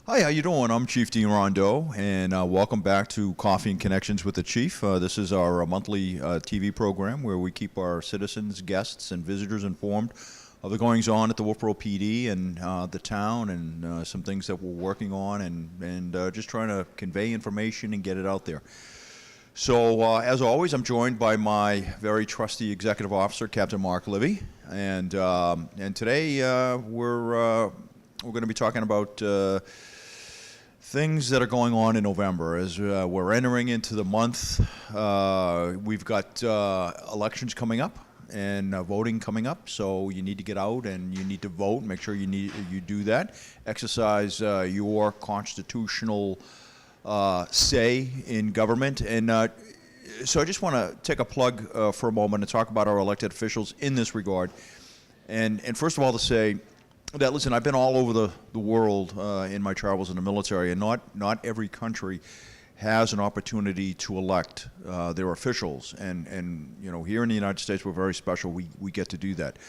Hi, how you doing? I'm Chief Dean Rondeau, and welcome back to Coffee and Connections with the Chief. This is our monthly TV program where we keep our citizens, guests, and visitors informed of the goings-on at the Wolfeboro PD and the town, and some things that we're working on, and just trying to convey information and get it out there. So, as always, I'm joined by my very trusty executive officer, Captain Mark Livy, and today we're going to be talking about things that are going on in November. As we're entering into the month, we've got elections coming up and voting coming up, so you need to get out and you need to vote. Make sure you do that. Exercise your constitutional say in government. And so I just want to take a plug for a moment and talk about our elected officials in this regard. And first of all, to say that, listen, I've been all over the world in my travels in the military, and not every country has an opportunity to elect their officials. And you know, here in the United States, we're very special. We get to do that.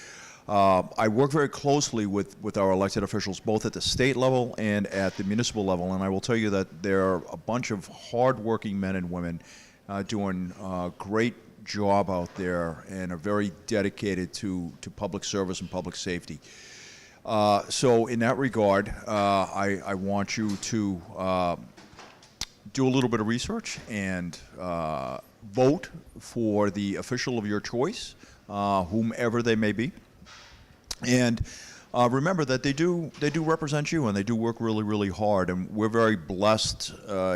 I work very closely with our elected officials, both at the state level and at the municipal level, and I will tell you that there are a bunch of hard-working men and women doing a great job out there and are very dedicated to public service and public safety. So in that regard, I want you to do a little bit of research and vote for the official of your choice, whomever they may be. And remember that they do represent you, and they do work really, really hard. And we're very blessed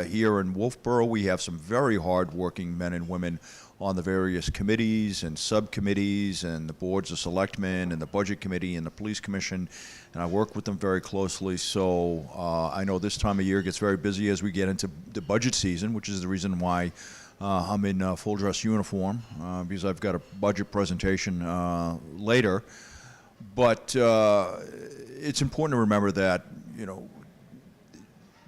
here in Wolfeboro. We have some very hard-working men and women on the various committees and subcommittees and the boards of selectmen and the budget committee and the police commission, and I work with them very closely. So I know this time of year gets very busy as we get into the budget season, which is the reason why I'm in full dress uniform, because I've got a budget presentation later. But it's important to remember that, you know,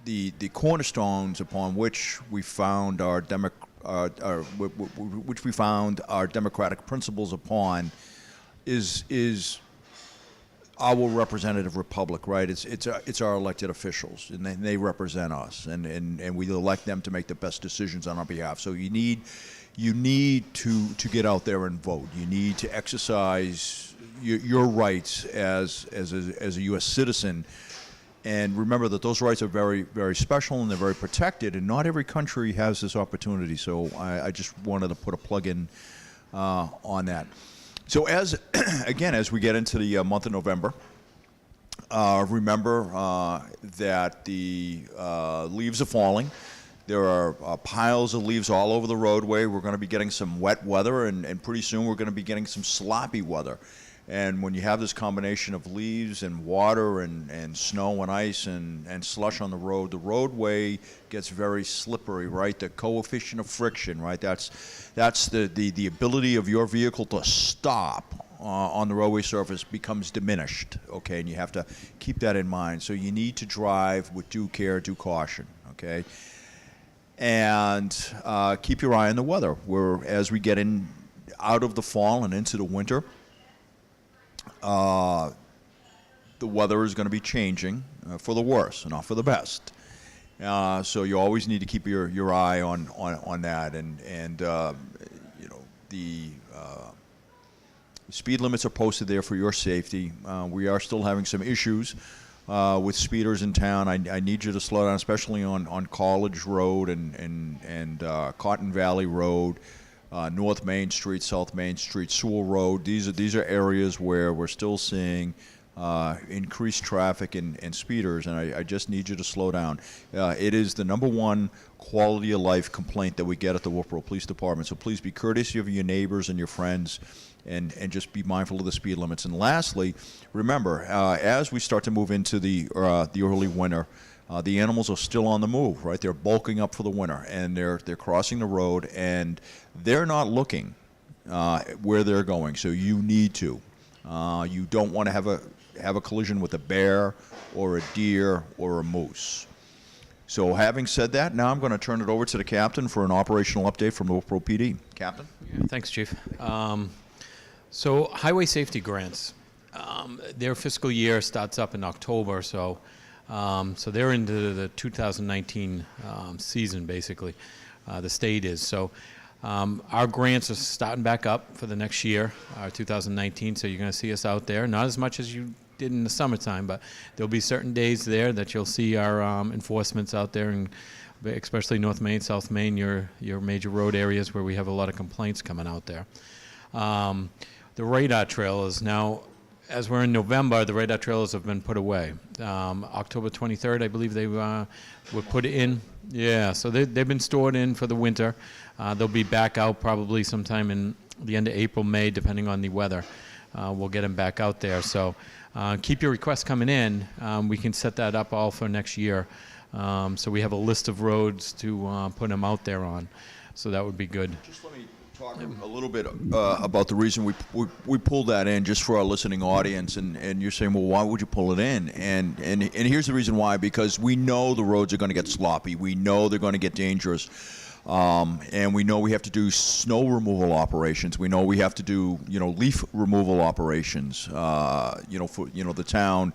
the cornerstones upon which we found our democratic principles upon is our representative republic, right? It's our elected officials, and they represent us, and we elect them to make the best decisions on our behalf. So you need to get out there and vote. You need to exercise your rights as a U.S. citizen. And remember that those rights are very, very special, and they're very protected, and not every country has this opportunity. So I just wanted to put a plug in on that. So again, as we get into the month of November, remember that the leaves are falling. There are piles of leaves all over the roadway. We're going to be getting some wet weather, and pretty soon we're going to be getting some sloppy weather. And when you have this combination of leaves and water and snow and ice and slush on the roadway gets very slippery, right? The coefficient of friction, right? That's the ability of your vehicle to stop on the roadway surface becomes diminished, okay? And you have to keep that in mind. So you need to drive with due care, due caution, okay? And keep your eye on the weather. As we get out of the fall and into the winter, the weather is going to be changing for the worse, not for the best. So you always need to keep your eye on that. And you know, the speed limits are posted there for your safety. We are still having some issues with speeders in town. I need you to slow down, especially on College Road and Cotton Valley Road. North Main Street, South Main Street, Sewell Road. These are areas where we're still seeing increased traffic and speeders, and I just need you to slow down. It is the #1 quality of life complaint that we get at the Wolfeboro Police Department, so please be courteous of your neighbors and your friends, and just be mindful of the speed limits. And lastly, remember, as we start to move into the early winter, the animals are still on the move, right? They're bulking up for the winter, and they're crossing the road, and they're not looking where they're going. So you need to. You don't want to have a collision with a bear or a deer or a moose. So having said that, now I'm going to turn it over to the captain for an operational update from the Wolfeboro PD. Captain? Yeah, thanks, Chief. So highway safety grants, their fiscal year starts up in October, so So they're into the 2019 season, basically. The state is. So our grants are starting back up for the next year, 2019, so you're going to see us out there. Not as much as you did in the summertime, but there'll be certain days there that you'll see our enforcements out there, and especially North Main, South Main, your major road areas where we have a lot of complaints coming out there. The radar trailers now, as we're in November, the radar trailers have been put away. October 23rd, I believe they were put in. Yeah, so they've been stored in for the winter. They'll be back out probably sometime in the end of April, May, depending on the weather. We'll get them back out there. So keep your requests coming in. We can set that up all for next year. So we have a list of roads to put them out there on. So that would be good. Just let me talk a little bit about the reason we pulled that in, just for our listening audience. And you're saying, well, why would you pull it in? And here's the reason why: because we know the roads are going to get sloppy. We know they're going to get dangerous. And we know we have to do snow removal operations. We know we have to do, leaf removal operations. The town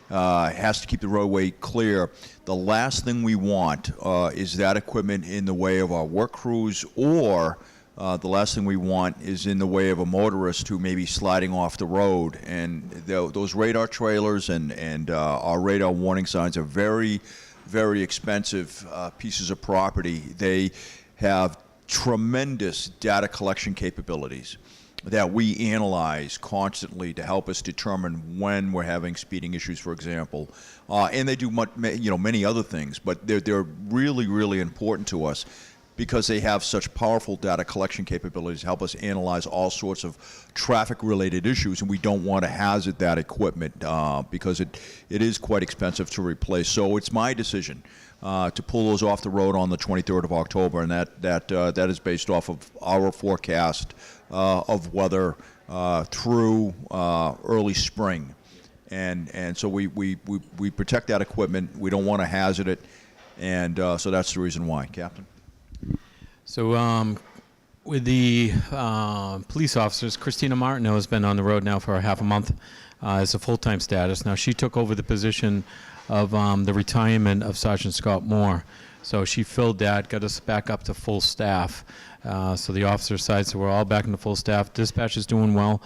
has to keep the roadway clear. The last thing we want is that equipment in the way of our work crews, or the last thing we want is in the way of a motorist who may be sliding off the road. And those radar trailers and our radar warning signs are very, very expensive pieces of property. They have tremendous data collection capabilities that we analyze constantly to help us determine when we're having speeding issues, for example. And they do many other things, but they're really, really important to us, because they have such powerful data collection capabilities to help us analyze all sorts of traffic-related issues, and we don't want to hazard that equipment because it is quite expensive to replace. So it's my decision to pull those off the road on the 23rd of October, and that is based off of our forecast of weather through early spring. And so we protect that equipment. We don't want to hazard it, and so that's the reason why. Captain? So with the police officers, Christina Martineau has been on the road now for half a month as a full-time status. Now she took over the position of the retirement of Sergeant Scott Moore. So she filled that, got us back up to full staff. So the officer side, so we're all back into full staff. Dispatch is doing well.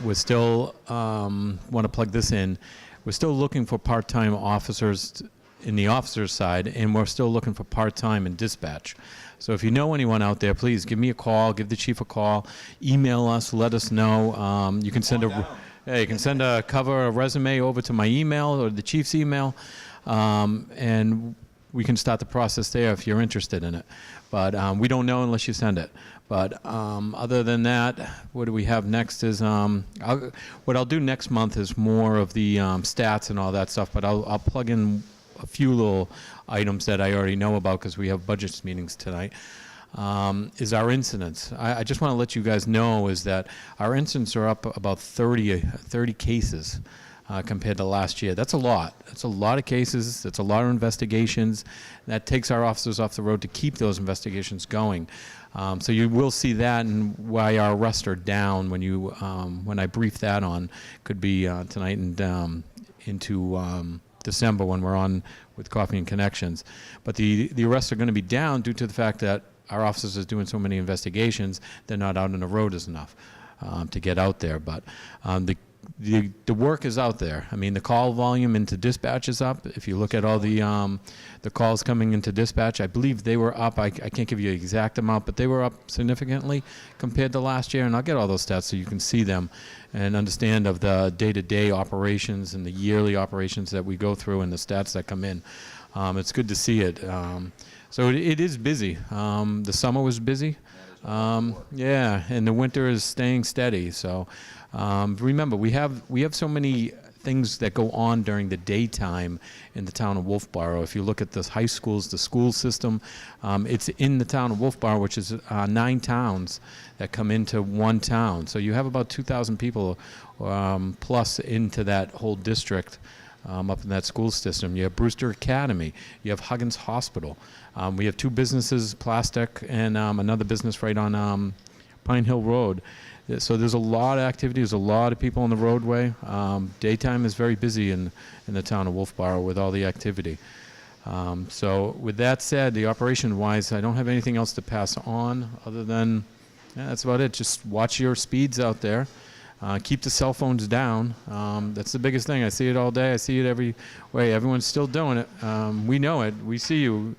We're still, want to plug this in, we're still looking for part-time officers in the officer's side, and we're still looking for part-time in dispatch. So if you know anyone out there, please give me a call, give the chief a call, email us, let us know. You can send a cover, a resume over to my email or the chief's email, and we can start the process there if you're interested in it. But we don't know unless you send it. But other than that, what do we have next is, what I'll do next month is more of the stats and all that stuff, but I'll plug in a few little items that I already know about because we have budget meetings tonight, is our incidents. I just want to let you guys know is that our incidents are up about 30 cases compared to last year. That's a lot. That's a lot of cases. That's a lot of investigations. That takes our officers off the road to keep those investigations going. So you will see that, and why our arrests are down when I brief that on, could be tonight and into December when we're on with Coffee and Connections. But the arrests are going to be down due to the fact that our officers are doing so many investigations. They're not out on the road as enough to get out there. But the work is out there. I mean, the call volume into dispatch is up. If you look at all the calls coming into dispatch, I believe they were up. I can't give you an exact amount, but they were up significantly compared to last year. And I'll get all those stats so you can see them and understand of the day-to-day operations and the yearly operations that we go through and the stats that come in. It's good to see it. So it is busy. The summer was busy. Yeah, and the winter is staying steady. So remember, we have so many things that go on during the daytime in the town of Wolfeboro. If you look at the high schools, the school system, it's in the town of Wolfeboro, which is 9 towns that come into one town. So you have about 2,000 people plus into that whole district up in that school system. You have Brewster Academy. You have Huggins Hospital. We have 2 businesses, Plastic, and another business right on Pine Hill Road Yeah, so there's a lot of activity. There's a lot of people on the roadway. Daytime is very busy in the town of Wolfeboro with all the activity. So with that said, the operation-wise, I don't have anything else to pass on other than, yeah, that's about it. Just watch your speeds out there. Keep the cell phones down. That's the biggest thing. I see it all day. I see it every way. Everyone's still doing it. We know it. We see you.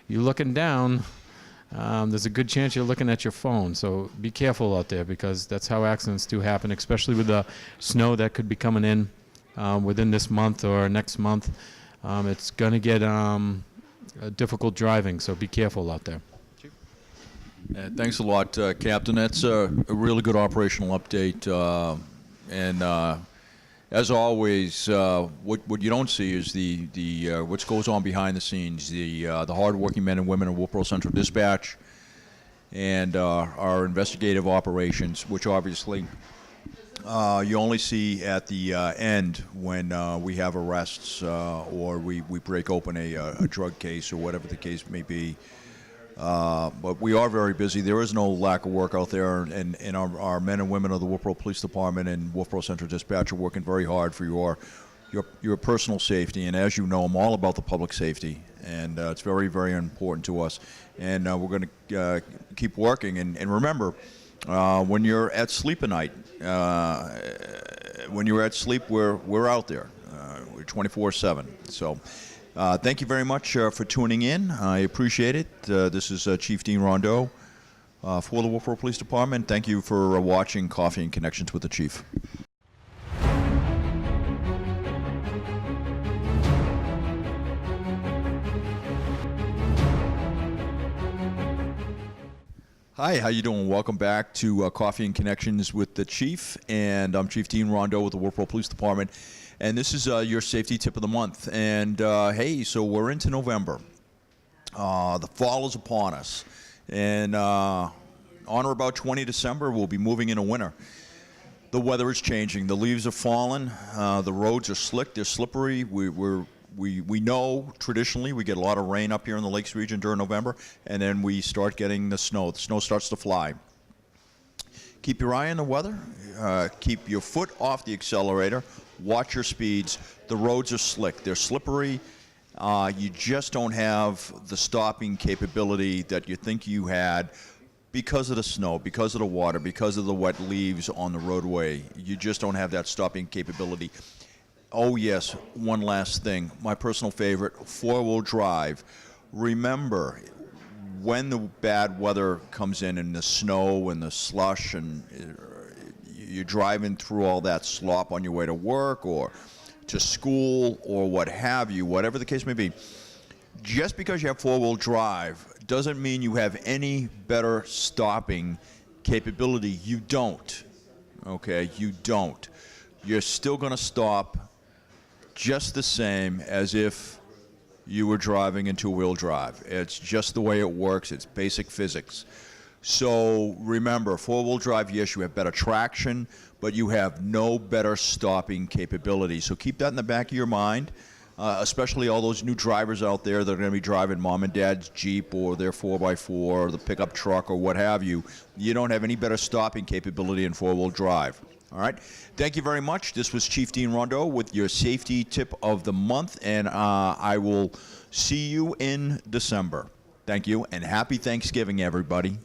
You're looking down. There's a good chance you're looking at your phone. So be careful out there, because that's how accidents do happen, especially with the snow that could be coming in within this month or next month. It's going to get difficult driving, so be careful out there. Thanks a lot, Captain. That's a really good operational update. As always, what you don't see is the what goes on behind the scenes. The hardworking men and women of Wolfeboro Central Dispatch and our investigative operations, which obviously you only see at the end when we have arrests or we break open a drug case or whatever the case may be. But we are very busy. There is no lack of work out there, and our men and women of the Wolfeboro Police Department and Wolfeboro Central Dispatch are working very hard for your personal safety. And as you know, I'm all about the public safety, and it's very, very important to us. And we're going to keep working. And remember, when you're at sleep at night, when you're at sleep, we're out there. We're 24/7. So. Thank you very much for tuning in. I appreciate it. This is Chief Dean Rondeau for the Wolfeboro Police Department. Thank you for watching Coffee and Connections with the Chief. Hi, how you doing? Welcome back to Coffee and Connections with the Chief, and I'm Chief Dean Rondeau with the Wolfeboro Police Department. And this is your safety tip of the month. And hey, so we're into November. The fall is upon us. And on or about 20 December, we'll be moving into winter. The weather is changing. The leaves are falling. The roads are slick. They're slippery. We know traditionally we get a lot of rain up here in the Lakes region during November, and then we start getting the snow. The snow starts to fly. Keep your eye on the weather. Keep your foot off the accelerator. Watch your speeds. The roads are slick. They're slippery. You just don't have the stopping capability that you think you had because of the snow, because of the water, because of the wet leaves on the roadway. You just don't have that stopping capability. Oh yes, one last thing. My personal favorite, four-wheel drive. Remember, when the bad weather comes in and the snow and the slush and you're driving through all that slop on your way to work or to school or what have you, whatever the case may be, just because you have four-wheel drive doesn't mean you have any better stopping capability. You don't, okay? You don't. You're still going to stop just the same as if you were driving in two-wheel drive. It's just the way it works. It's basic physics. So remember, four-wheel drive, yes, you have better traction, but you have no better stopping capability. So keep that in the back of your mind, especially all those new drivers out there that are going to be driving mom and dad's Jeep or their 4x4 or the pickup truck or what have you. You don't have any better stopping capability in four-wheel drive. All right. Thank you very much. This was Chief Dean Rondeau with your safety tip of the month, and I will see you in December. Thank you, and happy Thanksgiving, everybody.